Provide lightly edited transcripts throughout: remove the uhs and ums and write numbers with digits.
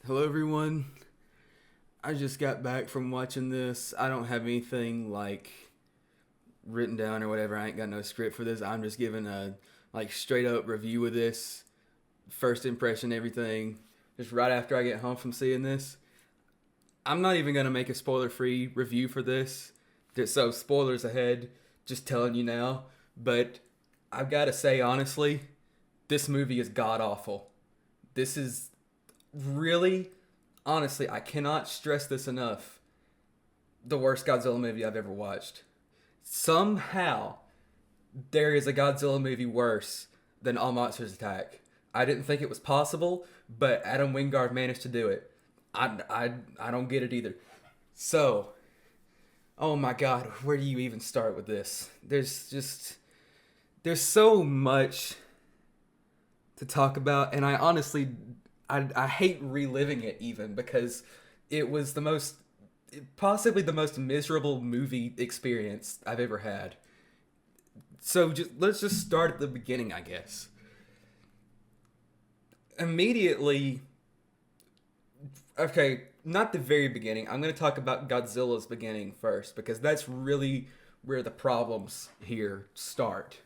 Hello, everyone. I just got back from watching this. I don't have anything written down or whatever. I ain't got no script for this. I'm just giving a straight up review of this, first impression, everything. Just right after I get home from seeing this. I'm not even gonna make a spoiler free review for this. So spoilers ahead. Just telling you now. But I've got to say honestly, this movie is god awful. This is really, honestly, I cannot stress this enough. The worst Godzilla movie I've ever watched. Somehow, there is a Godzilla movie worse than All Monsters Attack. I didn't think it was possible, but Adam Wingard managed to do it. I don't get it either. So, oh my god, where do you even start with this? There's so much to talk about, and I honestly I hate reliving it even because it was possibly the most miserable movie experience I've ever had. So let's just start at the beginning, I guess. Immediately, okay, not the very beginning. I'm going to talk about Godzilla's beginning first because that's really where the problems here start.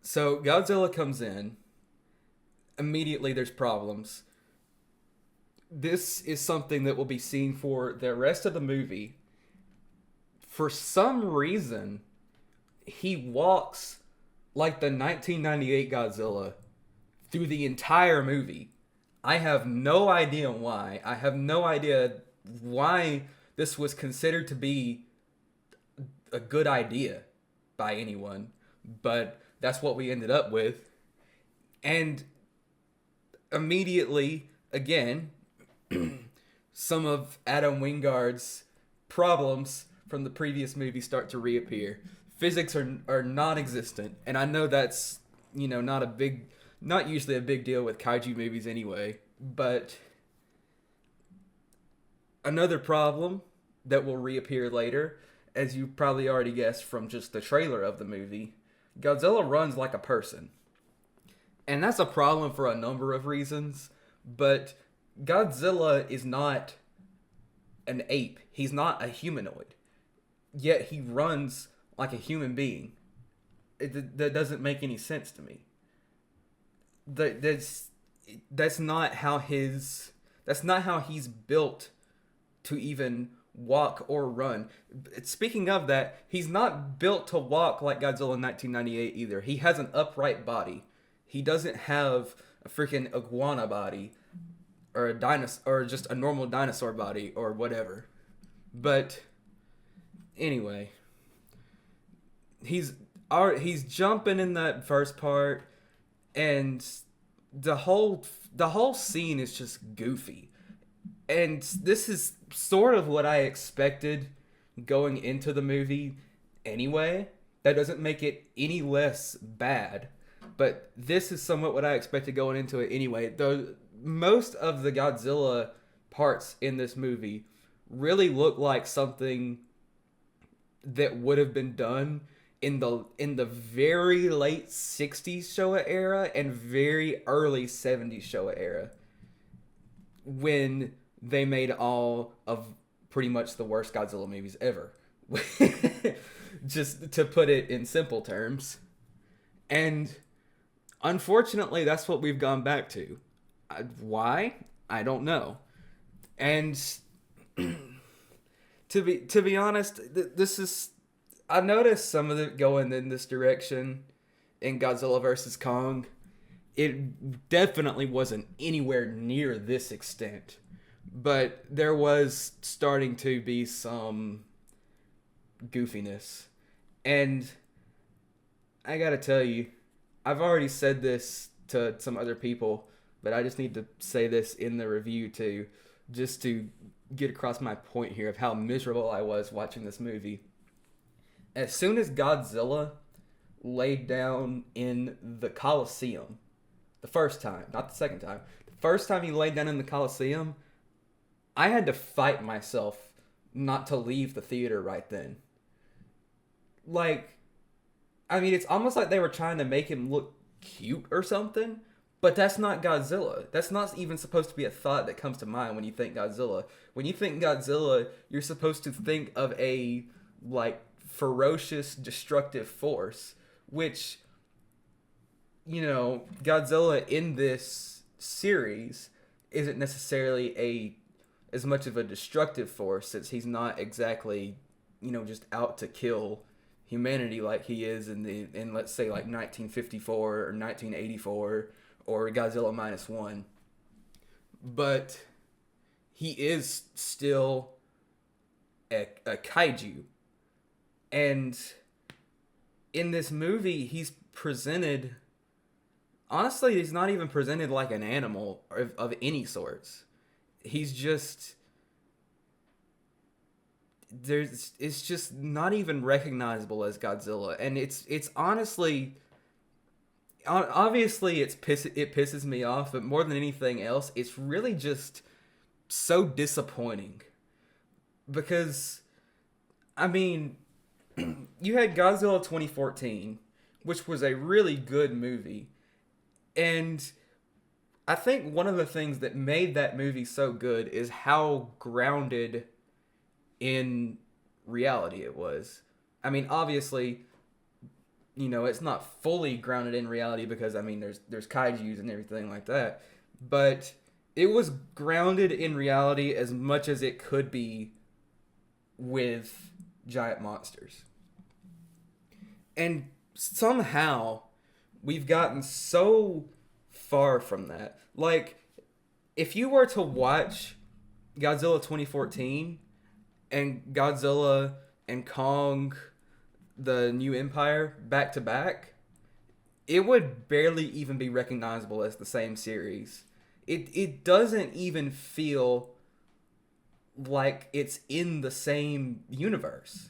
So Godzilla comes in. Immediately, there's problems. This is something that will be seen for the rest of the movie. For some reason, he walks like the 1998 Godzilla through the entire movie. I have no idea why. I have no idea why this was considered to be a good idea by anyone, but that's what we ended up with. And immediately, again, some of Adam Wingard's problems from the previous movie start to reappear. Physics are non-existent, and I know that's not usually a big deal with kaiju movies anyway. But another problem that will reappear later, as you probably already guessed from just the trailer of the movie, Godzilla runs like a person. And that's a problem for a number of reasons, but Godzilla is not an ape. He's not a humanoid. Yet he runs like a human being. That doesn't make any sense to me. That's not how he's built to even walk or run. Speaking of that, he's not built to walk like Godzilla in 1998 either. He has an upright body. He doesn't have a freaking iguana body or a dinosaur or just a normal dinosaur body or whatever. But anyway, he's jumping in that first part, and the whole scene is just goofy. And this is sort of what I expected going into the movie anyway. That doesn't make it any less bad. But this is somewhat what I expected going into it anyway. Though most of the Godzilla parts in this movie really look like something that would have been done in the very late 60s Showa era and very early 70s Showa era, when they made all of pretty much the worst Godzilla movies ever. Just to put it in simple terms. And unfortunately, that's what we've gone back to. Why? I don't know. And to be honest, this is, I noticed some of it going in this direction in Godzilla vs. Kong. It definitely wasn't anywhere near this extent, but there was starting to be some goofiness. And I gotta tell you, I've already said this to some other people, but I just need to say this in the review too, just to get across my point here of how miserable I was watching this movie. As soon as Godzilla laid down in the Coliseum, the first time, not the second time, the first time he laid down in the Coliseum, I had to fight myself not to leave the theater right then. Like, I mean, it's almost like they were trying to make him look cute or something, But that's not Godzilla. That's not even supposed to be a thought that comes to mind when you think Godzilla. When you think Godzilla, you're supposed to think of a like ferocious, destructive force, which Godzilla in this series isn't necessarily a as much of a destructive force since he's not exactly, just out to kill humanity like he is in let's say like 1954 or 1984 or Godzilla minus one. But he is still a kaiju. And in this movie, he's presented. Honestly, he's not even presented like an animal of any sorts. He's just. It's just not even recognizable as Godzilla. And it's honestly. Obviously, it pisses me off, but more than anything else, it's really just so disappointing. Because, I mean, you had Godzilla 2014, which was a really good movie. And I think one of the things that made that movie so good is how grounded in reality it was. I mean, obviously, it's not fully grounded in reality because, I mean, there's kaijus and everything like that. But it was grounded in reality as much as it could be with giant monsters. And somehow we've gotten so far from that. Like, if you were to watch Godzilla 2014 and Godzilla and Kong, the New Empire, back to back, it would barely even be recognizable as the same series. It doesn't even feel like it's in the same universe.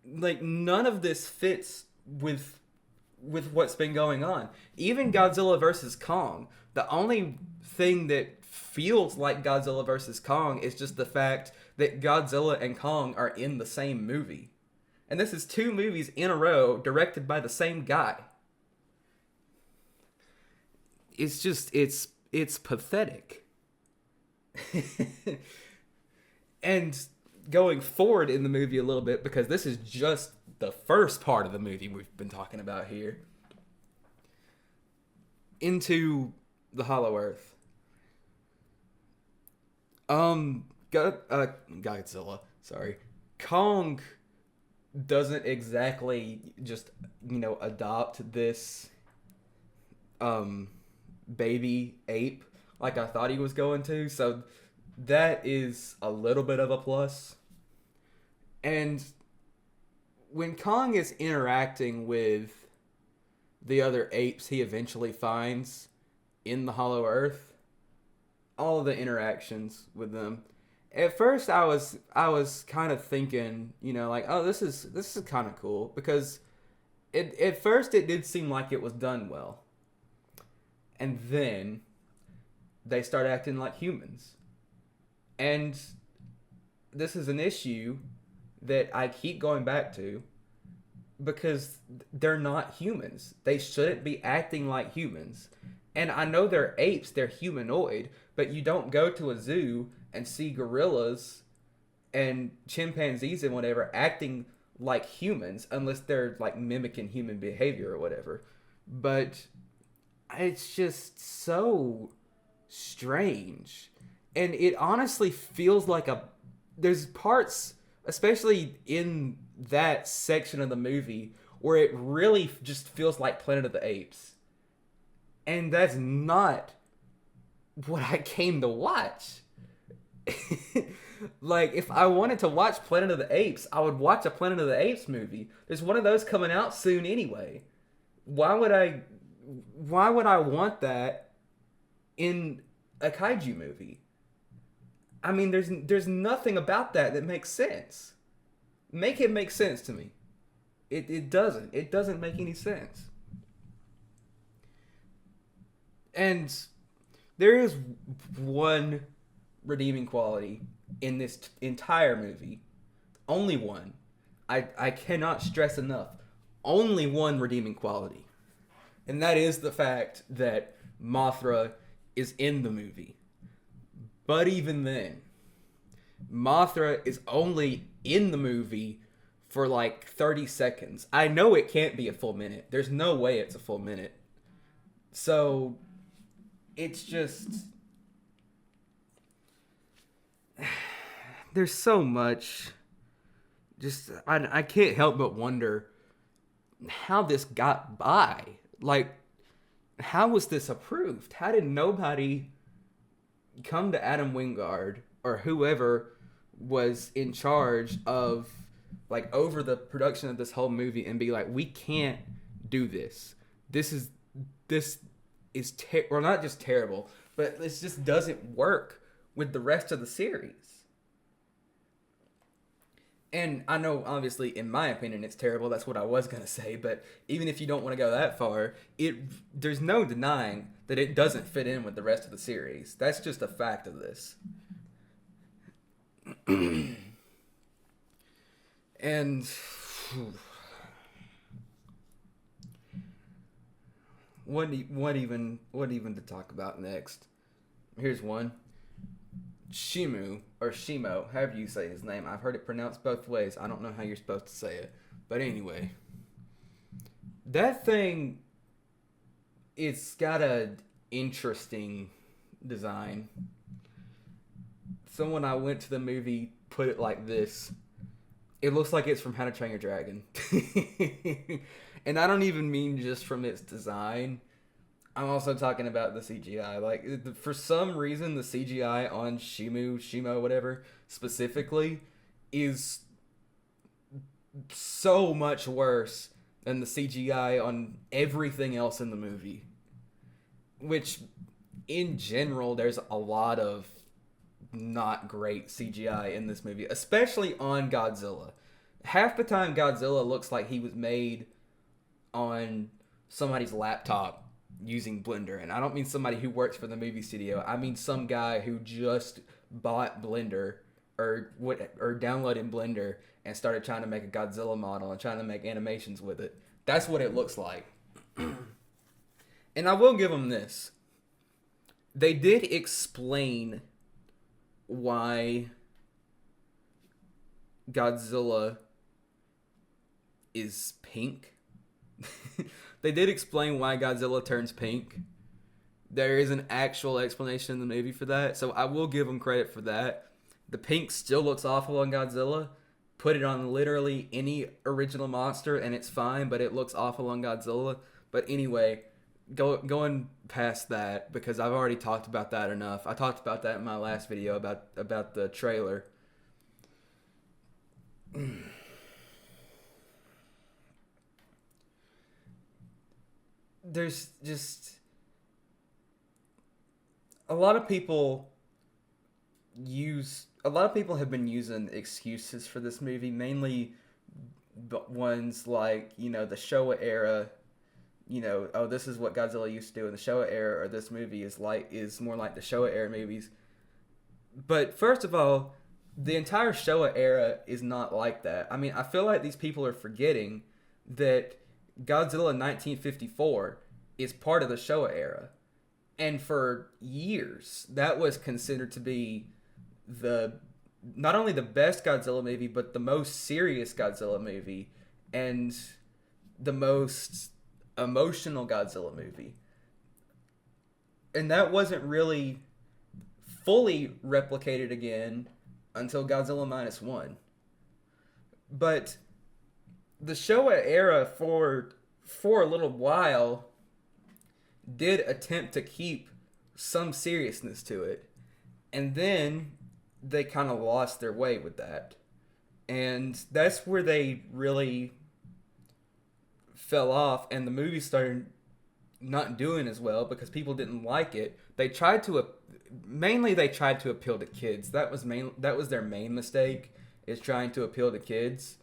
Like, none of this fits with what's been going on. Even Godzilla versus Kong, the only thing that feels like Godzilla versus Kong is just the fact that Godzilla and Kong are in the same movie. And this is 2 movies in a row directed by the same guy. It's just, it's pathetic. And going forward in the movie a little bit, because this is just the first part of the movie we've been talking about here, into the Hollow Earth. Godzilla, sorry. Kong doesn't exactly just, adopt this baby ape like I thought he was going to, so that is a little bit of a plus. And when Kong is interacting with the other apes he eventually finds in the Hollow Earth, all of the interactions with them, at first I was kind of thinking, like, oh, this is kind of cool, because at first it did seem like it was done well. And then they start acting like humans. And this is an issue that I keep going back to, because they're not humans. They shouldn't be acting like humans. And I know they're apes, they're humanoid, but you don't go to a zoo and see gorillas and chimpanzees and whatever acting like humans unless they're like mimicking human behavior or whatever. But it's just so strange. And it honestly feels like there's parts, especially in that section of the movie, where it really just feels like Planet of the Apes. And that's not what I came to watch. Like, if I wanted to watch Planet of the Apes, I would watch a Planet of the Apes movie. There's one of those coming out soon anyway. Why would I want that in a kaiju movie? I mean, there's nothing about that makes sense. Make it make sense to me. It doesn't. It doesn't make any sense. And there is one redeeming quality in this entire movie. Only one. I cannot stress enough. Only one redeeming quality. And that is the fact that Mothra is in the movie. But even then, Mothra is only in the movie for like 30 seconds. I know it can't be a full minute. There's no way it's a full minute. So it's just, there's so much. Just I can't help but wonder how this got by. Like, how was this approved? How did nobody come to Adam Wingard or whoever was in charge of, like, over the production of this whole movie and be like, we can't do this. This is well, not just terrible, but this just doesn't work with the rest of the series. And I know, obviously, in my opinion, it's terrible. That's what I was going to say. But even if you don't want to go that far, there's no denying that it doesn't fit in with the rest of the series. That's just a fact of this. And what even to talk about next? Here's one. Shimu, or Shimo, however you say his name. I've heard it pronounced both ways. I don't know how you're supposed to say it. But anyway, that thing, it's got a interesting design. Someone I went to the movie put it like this. It looks like it's from How to Train Your Dragon. And I don't even mean just from its design. I'm also talking about the CGI. Like, for some reason, the CGI on Shimo, whatever, specifically, is so much worse than the CGI on everything else in the movie. Which, in general, there's a lot of not great CGI in this movie, especially on Godzilla. Half the time, Godzilla looks like he was made on somebody's laptop using Blender. And I don't mean somebody who works for the movie studio. I mean some guy who just bought Blender or downloaded Blender and started trying to make a Godzilla model and trying to make animations with it. That's what it looks like. And I will give them this. They did explain why Godzilla is pink. They did explain why Godzilla turns pink. There is an actual explanation in the movie for that, so I will give them credit for that. The pink still looks awful on Godzilla. Put it on literally any original monster and it's fine, but it looks awful on Godzilla. But anyway, going past that, because I've already talked about that enough. I talked about that in my last video about the trailer. There's just a lot of people have been using excuses for this movie, mainly ones like, the Showa era, oh, this is what Godzilla used to do in the Showa era, or this movie is more like the Showa era movies. But first of all, the entire Showa era is not like that. I mean, I feel like these people are forgetting that Godzilla 1954 is part of the Showa era. And for years, that was considered to be not only the best Godzilla movie, but the most serious Godzilla movie and the most emotional Godzilla movie. And that wasn't really fully replicated again until Godzilla -1. But the Showa era for a little while did attempt to keep some seriousness to it. And then they kind of lost their way with that. And that's where they really fell off, and the movie started not doing as well because people didn't like it. They tried to appeal to kids. That was their main mistake, is trying to appeal to kids.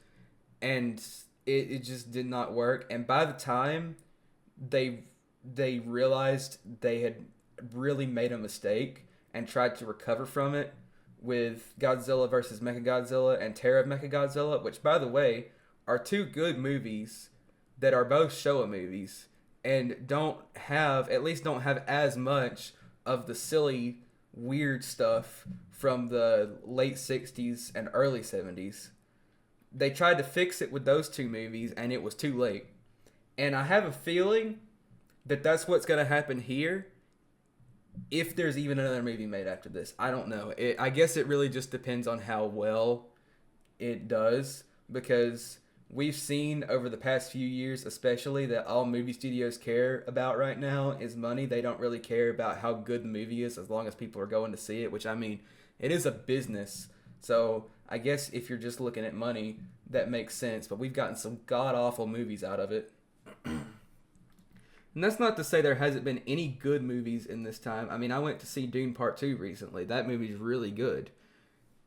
And it just did not work. And by the time they realized they had really made a mistake and tried to recover from it with Godzilla vs. Mechagodzilla and Terror of Mechagodzilla, which, by the way, are two good movies that are both Showa movies. and don't have as much of the silly, weird stuff from the late 60s and early 70s. They tried to fix it with those two movies, and it was too late. And I have a feeling that that's what's going to happen here if there's even another movie made after this. I don't know. I guess it really just depends on how well it does, because we've seen over the past few years especially that all movie studios care about right now is money. They don't really care about how good the movie is as long as people are going to see it, which, I mean, it is a business. So I guess if you're just looking at money, that makes sense. But we've gotten some god-awful movies out of it. And that's not to say there hasn't been any good movies in this time. I mean, I went to see Dune Part 2 recently. That movie's really good.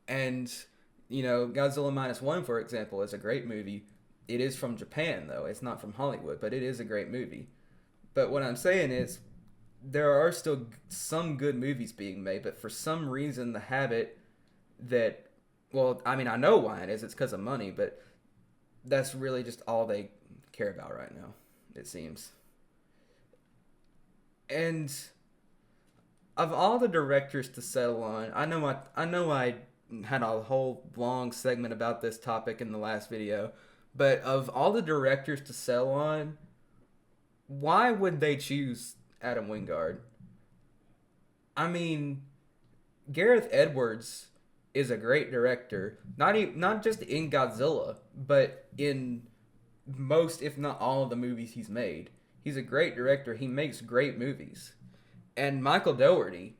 And, you know, Godzilla Minus One, for example, is a great movie. It is from Japan, though. It's not from Hollywood, but it is a great movie. But what I'm saying is, there are still some good movies being made, but for some reason, the habit that, well, I mean, I know why it is. It's because of money, but that's really just all they care about right now, it seems. And of all the directors to settle on, I know I had a whole long segment about this topic in the last video, but of all the directors to settle on, why would they choose Adam Wingard? I mean, Gareth Edwards is a great director, not just in Godzilla, but in most, if not all, of the movies he's made. He's a great director. He makes great movies. And Michael Dougherty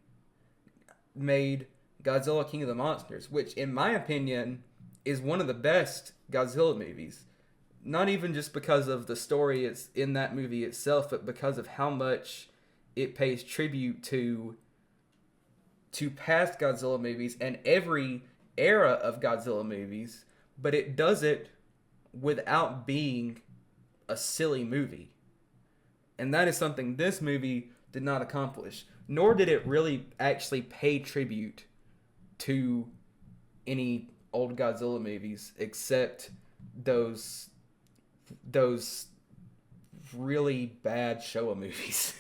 made Godzilla King of the Monsters, which, in my opinion, is one of the best Godzilla movies. Not even just because of the story it's in that movie itself, but because of how much it pays tribute to past Godzilla movies and every era of Godzilla movies, but it does it without being a silly movie. And that is something this movie did not accomplish. Nor did it really actually pay tribute to any old Godzilla movies, except those really bad Showa movies.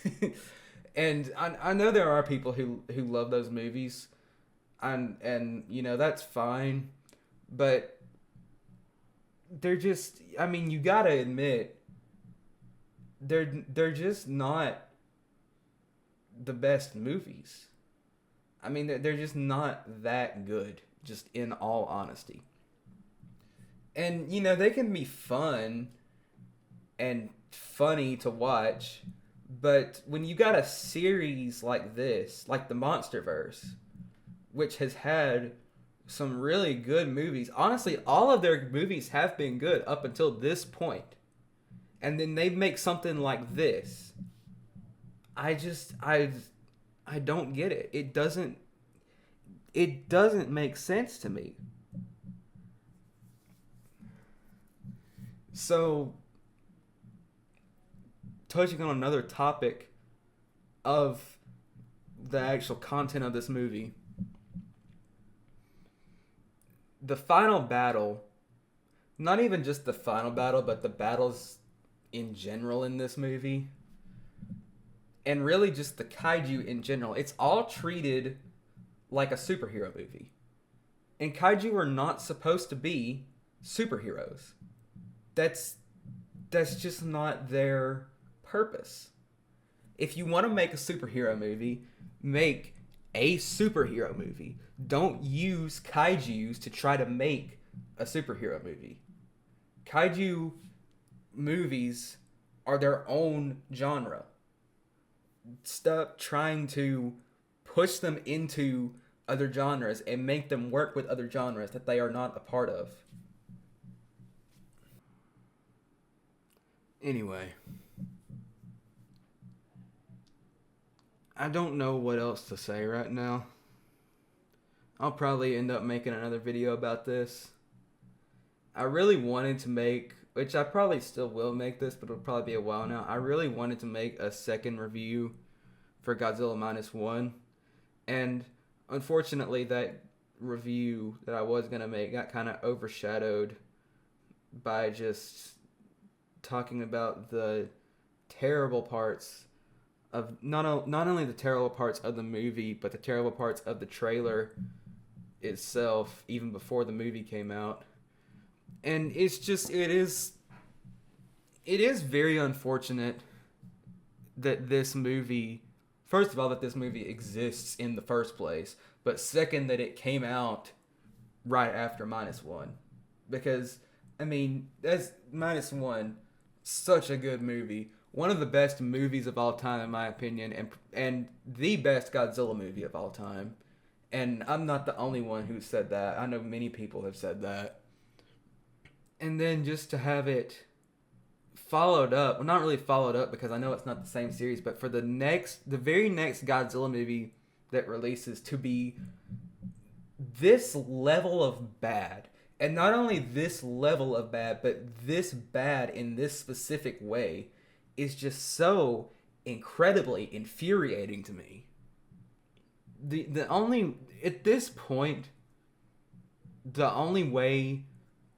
And I know there are people who love those movies, and you know, that's fine, but they're just, I mean, you gotta admit, they're just not the best movies. I mean, they're just not that good, just in all honesty. And, you know, they can be fun and funny to watch, but when you got a series like this, like the Monsterverse, which has had some really good movies. Honestly, all of their movies have been good up until this point. And then they make something like this. I don't get it. It doesn't make sense to me. So, touching on another topic of the actual content of this movie, the final battle, not even just the final battle, but the battles in general in this movie, and really just the kaiju in general, it's all treated like a superhero movie. And kaiju are not supposed to be superheroes. That's just not their purpose. If you want to make a superhero movie, make a superhero movie. Don't use kaijus to try to make a superhero movie. Kaiju movies are their own genre. Stop trying to push them into other genres and make them work with other genres that they are not a part of. Anyway, I don't know what else to say right now. I'll probably end up making another video about this. I really wanted to make, which I probably still will make this, but it'll probably be a while now. I really wanted to make a second review for Godzilla Minus One. And unfortunately, that review that I was going to make got kind of overshadowed by just talking about the terrible parts of not only the terrible parts of the movie, but the terrible parts of the trailer itself, even before the movie came out. And it's just it is very unfortunate that this movie, first of all, that this movie exists in the first place, but second, that it came out right after Minus One. Because, I mean, that's Minus One, such a good movie. One of the best movies of all time, in my opinion, and the best Godzilla movie of all time. And I'm not the only one who said that. I know many people have said that. And then just to have it followed up, well, not really followed up because I know it's not the same series, but for the very next Godzilla movie that releases to be this level of bad. And not only this level of bad, but this bad in this specific way is just so incredibly infuriating to me. The only, at this point, the only way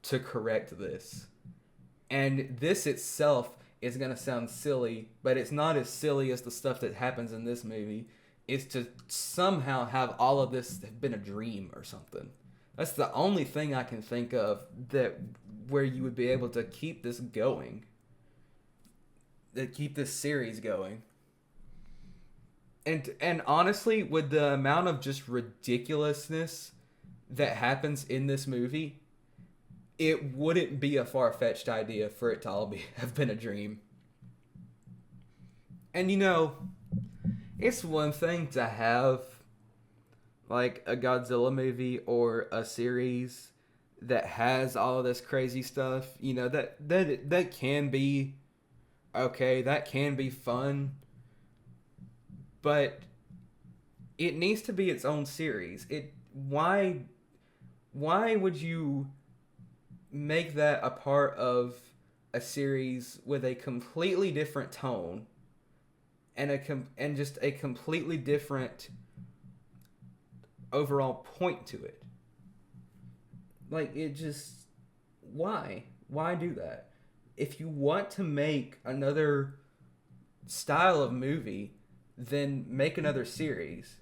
to correct this, and this itself is going to sound silly, but it's not as silly as the stuff that happens in this movie, is to somehow have all of this have been a dream or something. That's the only thing I can think of that where you would be able to keep this going, that keep this series going. And honestly, with the amount of just ridiculousness that happens in this movie, it wouldn't be a far-fetched idea for it to all have been a dream. And you know, it's one thing to have like a Godzilla movie or a series that has all of this crazy stuff. You know, that can be okay, that can be fun. But it needs to be its own series. Why would you make that a part of a series with a completely different tone and just a completely different overall point to it? Like, it just, why do that? If you want to make another style of movie, then make another series.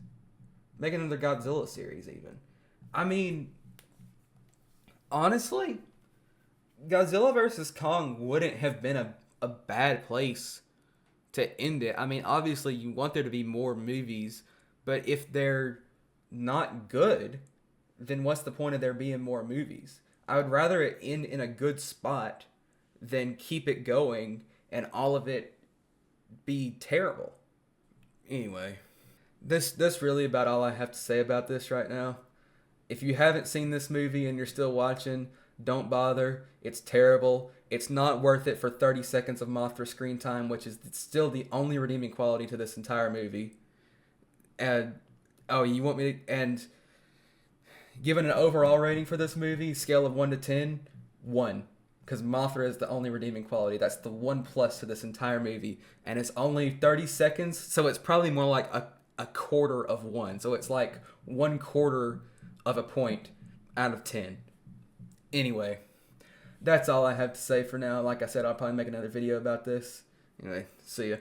Make another Godzilla series, even. I mean, honestly, Godzilla vs. Kong wouldn't have been a bad place to end it. I mean, obviously, you want there to be more movies, but if they're not good, then what's the point of there being more movies? I would rather it end in a good spot than keep it going and all of it be terrible. Anyway, that's really about all I have to say about this right now. If you haven't seen this movie and you're still watching, don't bother. It's terrible. It's not worth it for 30 seconds of Mothra screen time, which is still the only redeeming quality to this entire movie. And, oh, you want me to, and given an overall rating for this movie, scale of 1 to 10, 1. Because Mothra is the only redeeming quality. That's the 1 plus to this entire movie. And it's only 30 seconds, so it's probably more like a quarter of 1. So it's like 1/4 of a point out of 10. Anyway, that's all I have to say for now. Like I said, I'll probably make another video about this. Anyway, see ya.